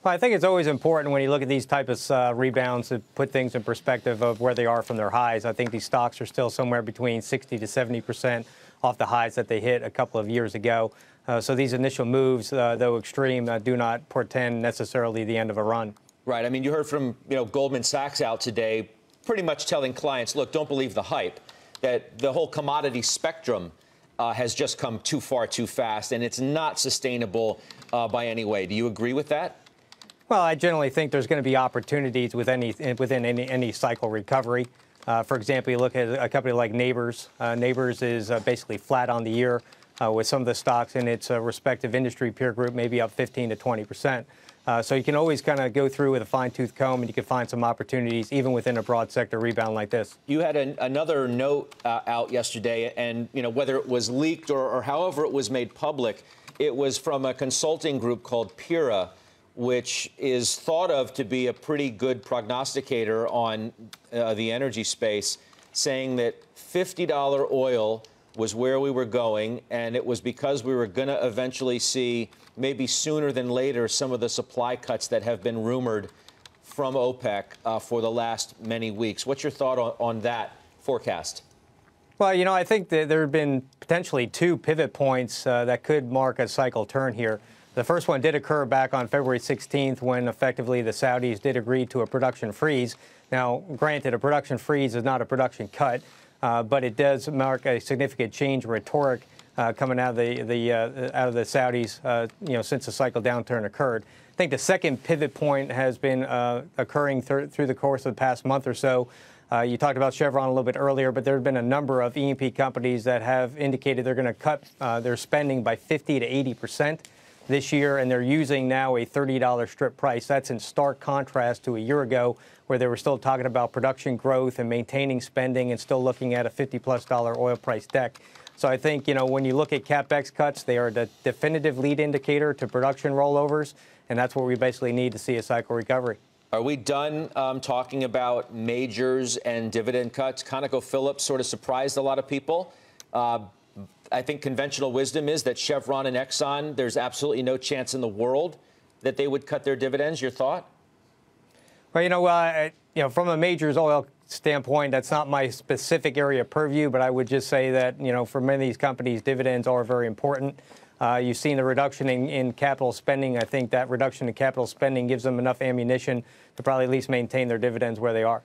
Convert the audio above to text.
Well, I think it's always important when you look at these type of rebounds to put things in perspective of where they are from their highs. I think these stocks are still somewhere between 60 to 70% off the highs that they hit a couple of years ago. So these initial moves, though extreme, do not portend necessarily the end of a run. Right. I mean, you heard from Goldman Sachs out today, pretty much telling clients, look, don't believe the hype, that the whole commodity spectrum has just come too far too fast, and it's not sustainable by any way. Do you agree with that? Well, I generally think there's going to be opportunities within any cycle recovery. For example, you look at a company like Neighbors. Neighbors is basically flat on the year with some of the stocks in its respective industry peer group, maybe up 15 to 20%. So you can always kind of go through with a fine-tooth comb, and you can find some opportunities even within a broad sector rebound like this. You had another note out yesterday, and whether it was leaked or however it was made public, it was from a consulting group called Pira, which is thought of to be a pretty good prognosticator on the energy space, saying that $50 oil was where we were going, and it was because we were going to eventually see, maybe sooner than later, some of the supply cuts that have been rumored from OPEC for the last many weeks. What's your thought on that forecast? Well, I think that there have been potentially two pivot points that could mark a cycle turn here. The first one did occur back on February 16th when effectively the Saudis did agree to a production freeze. Now, granted, a production freeze is not a production cut, but it does mark a significant change in rhetoric coming out of the Saudis, since the cycle downturn occurred. I think the second pivot point has been occurring through the course of the past month or so. You talked about Chevron a little bit earlier, but there have been a number of E&P companies that have indicated they're going to cut their spending by 50 to 80% this year, and they're using now a $30 strip price. That's in stark contrast to a year ago, where they were still talking about production growth and maintaining spending and still looking at a $50+ oil price deck. So I think, when you look at CapEx cuts, they are the definitive lead indicator to production rollovers, and that's what we basically need to see a cycle recovery. Are we done talking about majors and dividend cuts? ConocoPhillips sort of surprised a lot of people. I think conventional wisdom is that Chevron and Exxon, there's absolutely no chance in the world that they would cut their dividends. Your thought? Well, from a majors oil standpoint, that's not my specific area of purview, but I would just say that, for many of these companies, dividends are very important. You've seen the reduction in capital spending. I think that reduction in capital spending gives them enough ammunition to probably at least maintain their dividends where they are.